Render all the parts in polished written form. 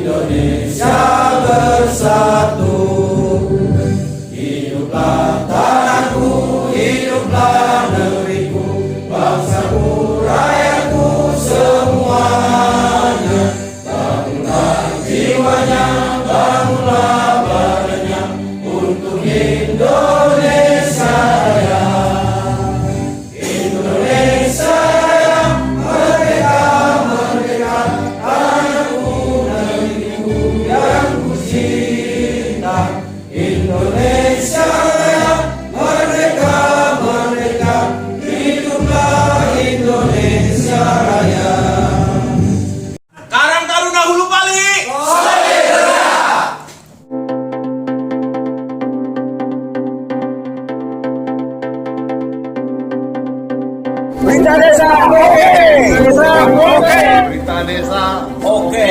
Indonesia bersatu. Hiduplah tanahku, hiduplah negeriku, bangsaku, rakyatku semuanya. Bangunlah jiwanya, bangunlah badannya untuk Indonesia Raya. Indonesia Raya, merdeka, merdeka, tanahku, negeriku yang ku cinta. Indonesia Raya, merdeka, merdeka, hiduplah Indonesia Raya. Karang Taruna Hulu Pali. Berita Desa oke. Berita Desa oke.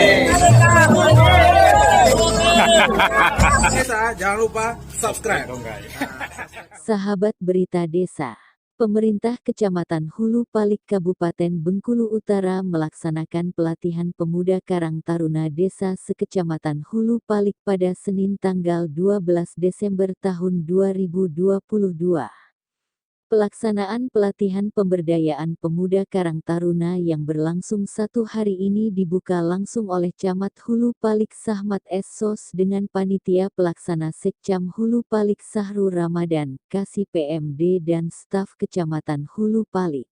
Desa jangan lupa subscribe. Sahabat Berita Desa, Pemerintah Kecamatan Hulu Palik Kabupaten Bengkulu Utara melaksanakan pelatihan pemuda Karang Taruna Desa sekecamatan Hulu Palik pada Senin tanggal 12 Desember tahun 2022. Pelaksanaan pelatihan pemberdayaan pemuda Karang Taruna yang berlangsung 1 hari ini dibuka langsung oleh Camat Hulu Palik Sahmat Essos dengan panitia pelaksana Sekcam Hulu Palik Sahrul Ramadan, Kasih PMD dan staf Kecamatan Hulu Palik.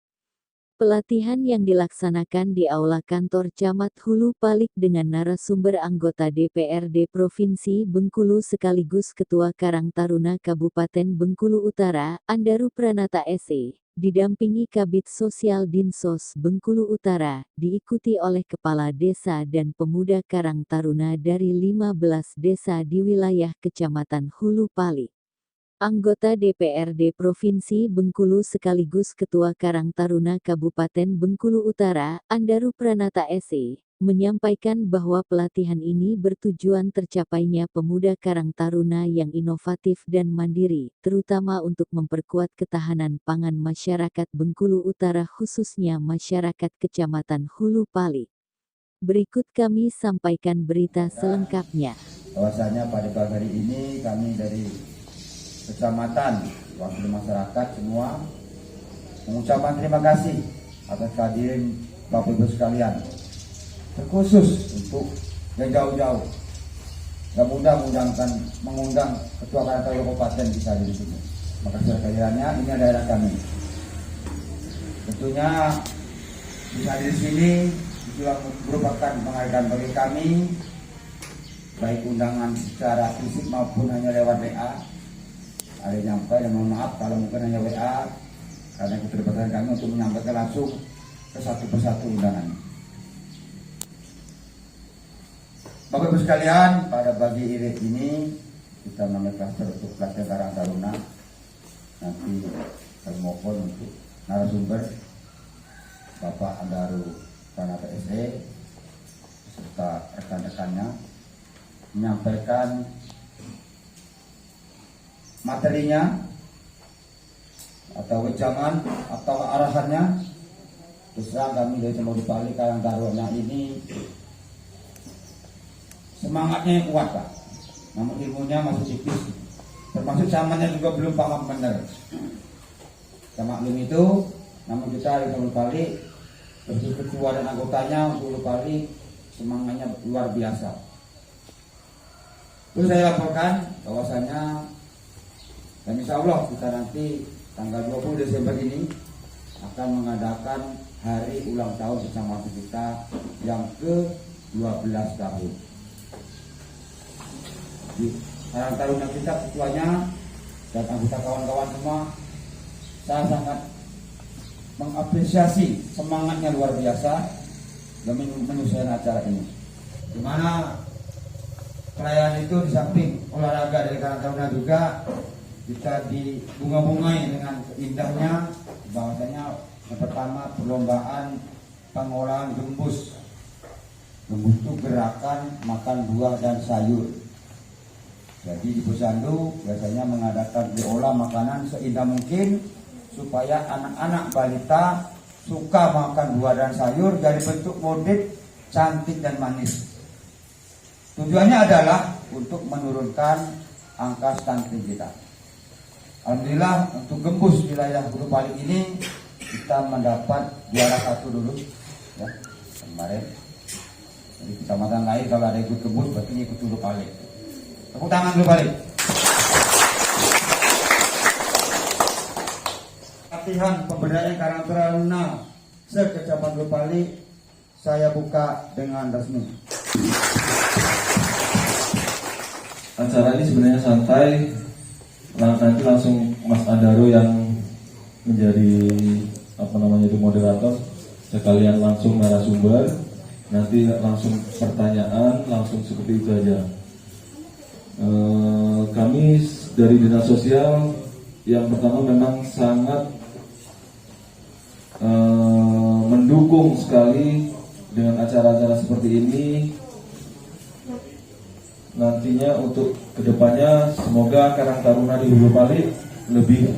Pelatihan yang dilaksanakan di Aula Kantor Camat Hulu Palik dengan narasumber anggota DPRD Provinsi Bengkulu sekaligus Ketua Karang Taruna Kabupaten Bengkulu Utara, Andaru Pranata SE, didampingi Kabid Sosial Dinsos Bengkulu Utara, diikuti oleh Kepala Desa dan pemuda Karang Taruna dari 15 desa di wilayah Kecamatan Hulu Palik. Anggota DPRD Provinsi Bengkulu sekaligus Ketua Karang Taruna Kabupaten Bengkulu Utara, Andaru Pranata SE, menyampaikan bahwa pelatihan ini bertujuan tercapainya pemuda Karang Taruna yang inovatif dan mandiri, terutama untuk memperkuat ketahanan pangan masyarakat Bengkulu Utara khususnya masyarakat Kecamatan Hulu Palik. Berikut kami sampaikan berita selengkapnya. Bahwasanya pada pagi hari ini kami dari Kecamatan, wakil masyarakat semua mengucapkan terima kasih atas kehadiran Bapak Ibu sekalian, terkhusus untuk yang jauh-jauh. Gak mudah mengundang Ketua Karang Taruna Kabupaten bisa di sini. Makasih kehadirannya, ini adalah kami. Tentunya bisa di sini juga merupakan penghargaan bagi kami, baik undangan secara fisik maupun hanya lewat WA. Ada yang nyampe, dan mohon maaf kalau mungkin hanya WA karena keterbatasan kami untuk menyampaikan langsung ke satu persatu undangan. Bapak Ibu sekalian, pada pagi ini kita mengambil klaster untuk pelatihan Karang Taruna. Nanti kami mohon untuk narasumber Bapak Andaru Pranata SE serta rekan-rekannya menyampaikan materinya atau wejangan atau arahannya. Terserah kami dari Hulu Palik Karang Taruna ini semangatnya yang kuat Pak, namun ilmunya masih tipis, termasuk camatnya juga belum paham benar. Camat belum itu, namun kita dari Hulu Palik bersama ketua dan anggotanya Hulu Palik semangatnya luar biasa. Terus saya laporkan bahwasanya dan insya Allah kita nanti tanggal 20 Desember ini akan mengadakan hari ulang tahun kecamatan kita yang ke-12 tahun. Di Karang Taruna kita ketuanya dan anggota kawan-kawan semua, saya sangat mengapresiasi semangatnya luar biasa dalam menyusun acara ini. Di mana perayaan itu di samping olahraga dari Karang Taruna juga kita dibunga-bungai dengan indahnya, bahwasanya yang pertama perlombaan pengolahan gembus. Gembus itu gerakan makan buah dan sayur. Jadi di Posyandu biasanya mengadakan diolah makanan seindah mungkin supaya anak-anak balita suka makan buah dan sayur dari bentuk model cantik dan manis. Tujuannya adalah untuk menurunkan angka stunting kita. Alhamdulillah untuk gembus wilayah Hulu Palik ini kita mendapat juara 1 dulu ya kemarin. Jadi kecamatan lain kalau ada ikut gembus berarti ikut Hulu Palik. Tepuk tangan Hulu Palik. Latihan pemberdayaan Karang Taruna se-Kecamatan Hulu Palik saya buka dengan resmi. Acara ini sebenarnya santai, nanti langsung Mas Andaro yang menjadi moderator, sekalian langsung narasumber, nanti langsung pertanyaan, langsung seperti itu aja. Kami dari Dinas Sosial yang pertama memang sangat mendukung sekali dengan acara-acara seperti ini. Nantinya untuk kedepannya semoga Karang Taruna di Hulu Palik lebih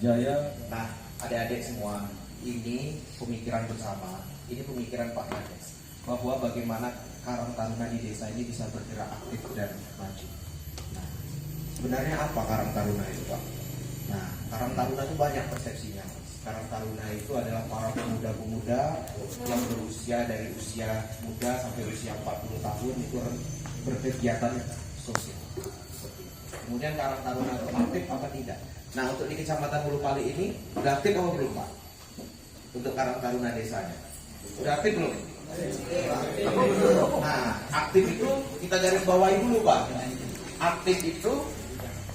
jaya. Nah, adik-adik semua, ini pemikiran bersama, ini pemikiran Pak Kades, bahwa bagaimana Karang Taruna di desa ini bisa bergerak aktif dan maju. Nah, sebenarnya apa Karang Taruna itu, Pak? Nah, Karang Taruna itu banyak persepsinya. Karang Taruna itu adalah para pemuda-pemuda yang berusia dari usia muda sampai usia 40 tahun itu berkegiatan sosial. Kemudian Karang Taruna itu aktif apa tidak? Nah, untuk di Kecamatan Hulu Palik ini sudah aktif apa belum, Pak? Untuk Karang Taruna desanya sudah aktif belum? Nah, aktif itu kita garis bawahi dulu, Pak. Aktif itu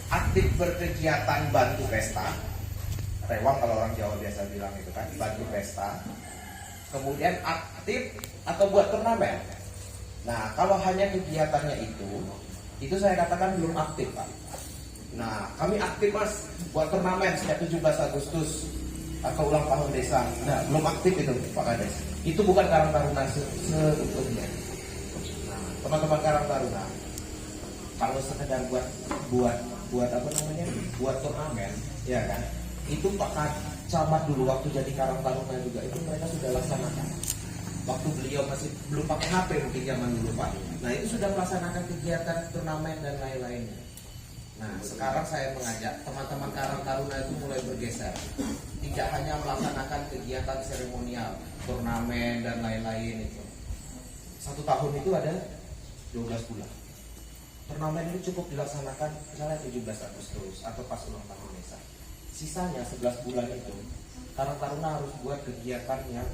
aktif berkegiatan bantu pesta, rewang kalau orang Jawa biasa bilang itu kan, bantu pesta. Kemudian aktif atau buat turnamen. Nah, kalau hanya kegiatannya itu saya katakan belum aktif, Pak. Nah, kami aktif, Mas, buat turnamen sejak 17 Agustus atau ulang tahun desa. Nah, belum aktif itu, Pak Kades. Itu bukan Karang Taruna seutuhnya. Nah, teman-teman Karang Taruna, kalau sekedar buat apa namanya? Buat turnamen, ya kan? Itu Pak Camat dulu waktu jadi Karang Taruna juga itu mereka sudah laksanakan. Waktu beliau masih belum pakai HP mungkin zaman dulu, Pak. Nah, itu sudah melaksanakan kegiatan turnamen dan lain-lainnya. Nah, sekarang saya mengajak teman-teman Karang Taruna itu mulai bergeser. Tidak hanya melaksanakan kegiatan seremonial, turnamen dan lain-lain itu. 1 tahun itu ada 12 bulan. Turnamen itu cukup dilaksanakan misalnya 17 Agustus atau pas ulang tahun desa. Sisanya 11 bulan itu Karang Taruna harus buat kegiatan yang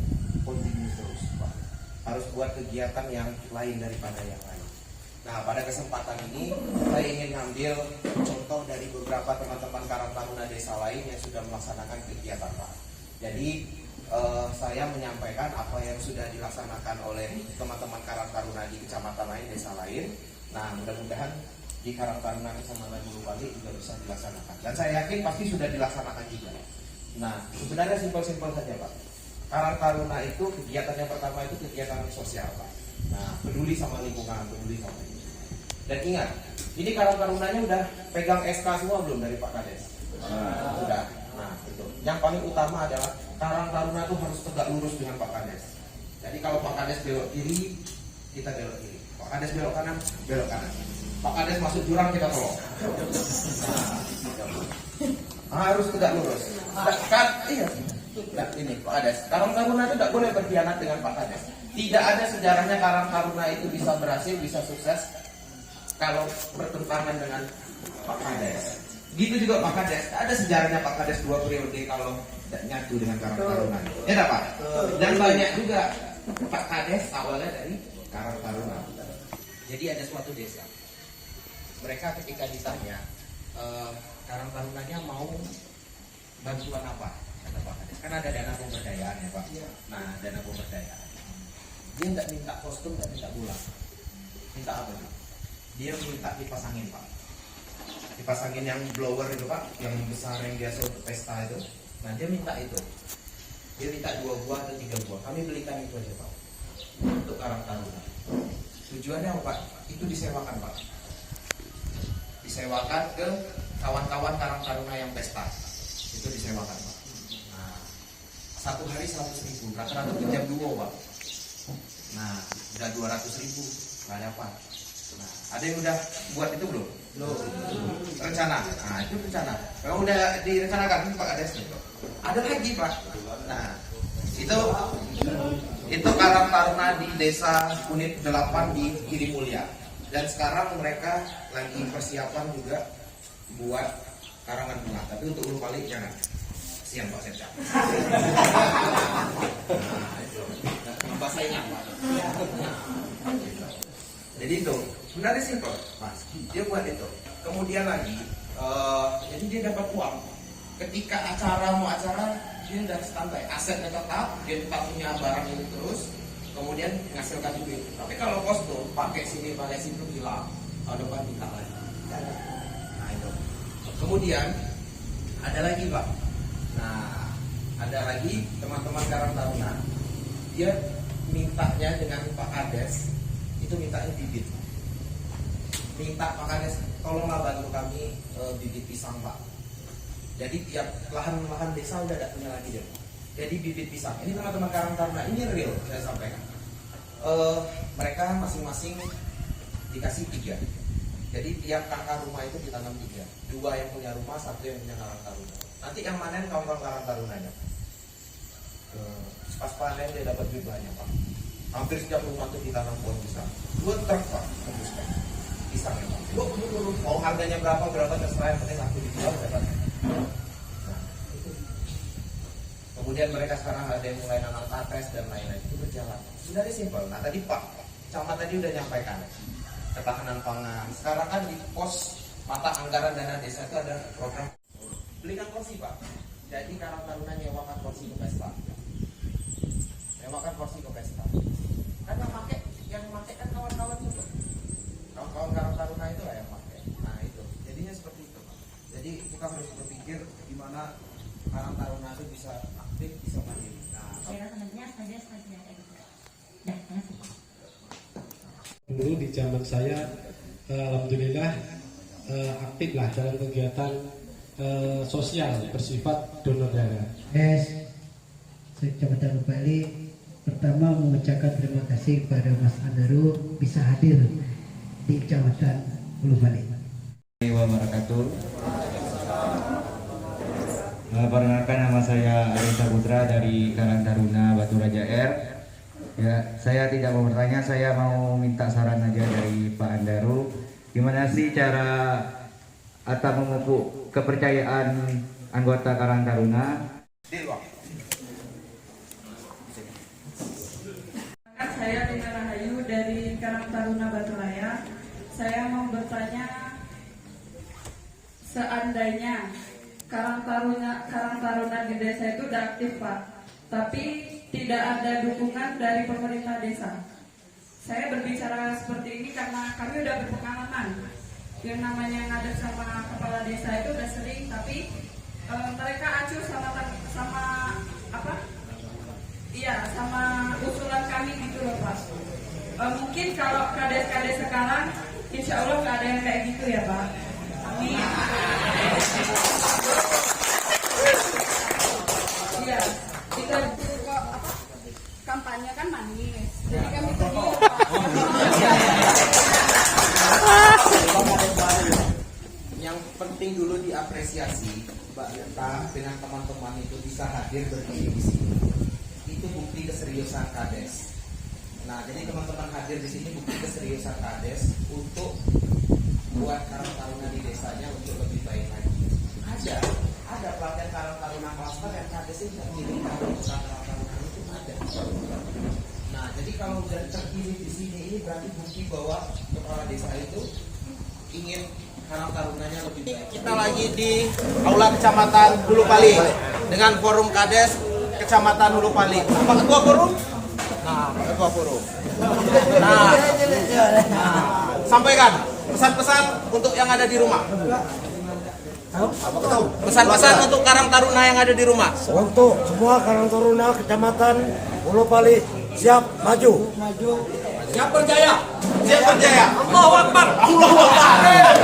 kontinu terus, Pak. Harus buat kegiatan yang lain daripada yang lain. Nah, pada kesempatan ini saya ingin ngambil contoh dari beberapa teman-teman Karang Taruna desa lain yang sudah melaksanakan kegiatan, Pak. Jadi saya menyampaikan apa yang sudah dilaksanakan oleh teman-teman Karang Taruna di kecamatan lain, desa lain. Nah, mudah-mudahan di Karang Taruna Kecamatan Hulu Palik juga bisa dilaksanakan. Dan saya yakin pasti sudah dilaksanakan juga. Nah, sebenarnya simpel-simpel saja, Pak. Karang Taruna itu kegiatan yang pertama itu kegiatan sosial, Pak. Nah, peduli sama lingkungan, peduli sama lingkungan. Dan ingat, ini Karang Tarunanya udah pegang SK semua belum dari Pak Kades? Sudah. Nah, itu. Yang paling utama adalah Karang Taruna itu harus tegak lurus dengan Pak Kades. Jadi kalau Pak Kades belok kiri, kita belok kiri. Pak Kades belok kanan, belok kanan. Pak Kades masuk jurang, kita tolong. Nah, harus tegak lurus. Iya. Nah, ini Pak Kades. Karang Taruna itu tidak boleh berkhianat dengan Pak Kades. Tidak ada sejarahnya Karang Taruna itu bisa berhasil, bisa sukses kalau bertentangan dengan Pak Kades. Gitu juga Pak Kades. Ada sejarahnya Pak Kades 2 periode kalau tidak nyatu dengan Karang Taruna. Ya tak, Pak? Dan banyak juga Pak Kades awalnya dari Karang Taruna. Jadi ada suatu desa. Mereka ketika ditanya Karang Tarunanya mau bantuan apa? Kata Pak Kades. Kan ada dana pemberdayaan ya, Pak. Nah, dana pemberdayaan. Dia tidak minta kostum, tidak minta bola. Minta apa tuh? Dia minta kipas angin, Pak. Kipas angin yang blower itu, Pak, yang besar yang biasa untuk pesta itu. Nah, dia minta itu. Dia minta 2 buah atau 3 buah. Kami belikan itu aja, Pak. Untuk Karang Taruna. Tujuannya apa, Pak? Itu disewakan, Pak. Disewakan ke kawan-kawan Karang Taruna yang pesta. Itu disewakan, Pak. Nah, 1 hari 100.000. Rata-rata jam 2, Pak. Nah, udah 200.000. Nggak dapat. Nah, ada yang udah buat itu belum? Belum. Rencana. Nah, itu rencana. Memang udah direncanakan Pak Kades nih. Ada lagi Pak. Nah, itu Karang Taruna di Desa Unit 8 di Giri Mulia. Dan sekarang mereka lagi persiapan juga buat karangan bunga. Tapi untuk Hulu Pali jangan. Siang Pak Septa. Bahasanya Pak. Jadi itu sebenarnya simpel, Mas. Dia buat itu. Kemudian lagi, jadi dia dapat uang. Ketika mau acara, dia udah standby. Asetnya tetap, dia tetap punya barang itu terus. Kemudian menghasilkan duit. Tapi kalau kostum pakai sini situ hilang, tahun depan kita lagi. Nah itu. Kemudian ada lagi Pak. Nah ada lagi teman-teman Karang Taruna. Dia mintanya dengan Pak Kades itu mintanya bibit. Minta Pak Kades tolonglah bantu kami bibit pisang Pak. Jadi tiap lahan-lahan desa udah tidak punya lagi deh. Jadi bibit pisang. Ini teman-teman Karang Taruna ini real saya sampaikan. Mereka masing-masing dikasih 3. Jadi tiap kakak rumah itu ditanam 3. 2 yang punya rumah, 1 yang punya Karang Taruna. Nanti yang manen kawan-kawan Karang Tarunanya. Pas panen dia dapat duit banyak Pak. Hampir setiap rumah tuh ditanam pohon pisang. 2 truk Pak, tembuskan pisangnya Pak. Mau harganya berapa terserah, yang penting aku dijual dapat. Kemudian mereka sekarang ada yang mulai nanam tapes dan lain-lain, itu berjalan. Sudah simpel. Nah tadi Pak Camat tadi udah nyampaikan ketahanan pangan. Sekarang kan di pos mata anggaran dana desa itu ada program belikan kursi Pak. Jadi Karang Taruna nyewakan kursi ke pesta. Nyewakan kursi ke pesta. Kan yang pakai kan kawan-kawan itu. Kawan-kawan Karang Taruna itu lah yang pakai. Nah itu. Jadinya seperti itu Pak. Jadi kita harus berpikir gimana Karang Taruna itu bisa aktif, bisa mandiri. Nah, dulu di zaman saya alhamdulillah aktif lah dalam kegiatan sosial bersifat donor darah. Kecamatan Hulu Pali pertama mengucapkan terima kasih kepada Mas Andaru bisa hadir di Kecamatan Hulu Pali. Wabarakatuh. Perkenalkan, nama saya Arif Saputra dari Karang Taruna Batu Raja R. Ya, saya tidak mau bertanya, saya mau minta saran aja dari Pak Andaru. Gimana sih cara atau memupuk kepercayaan anggota Karang Taruna? Saya Lina Rahayu dari Karang Taruna Batu Raya. Saya mau bertanya, seandainya Karang Taruna di desa itu udah aktif Pak, tapi tidak ada dukungan dari pemerintah desa. Saya berbicara seperti ini karena kami udah berpengalaman. Yang namanya ngadep sama kepala desa itu udah sering, tapi mereka acuh sama usulan kami gitu loh Pak. Mungkin kalau kades-kades sekarang, insya Allah nggak ada yang kayak gitu ya Pak. Amin. Iya, kita kampanye kan manis. Jadi kami pergi. Yang penting dulu diapresiasi Mbak Neta dengan teman-teman itu bisa hadir berdiri di sini. Itu bukti keseriusan Kades. Nah, jadi teman-teman hadir di sini bukti keseriusan Kades untuk buat Karang Taruna di desanya untuk lebih baik lagi. Ada pelatihan Karang Taruna Cluster yang Kades ini terkirim untuk Karang Taruna itu ada. Nah, jadi kalau sudah terkirim di sini ini berarti bukti bahwa kepala desa itu ingin Karang Tarunanya lebih baik. Kita lagi di Aula Kecamatan Hulu Pali dengan forum Kades Kecamatan Hulu Pali. Pak Ketua Forum? Nah, Ketua Forum. Nah, sampaikan pesan-pesan untuk yang ada di rumah. Pesan-pesan untuk Karang Taruna yang ada di rumah. Untuk semua Karang Taruna Kecamatan Hulu Pali siap maju. Siap berjaya. Siap berjaya. Allahu Akbar. Allahu Akbar.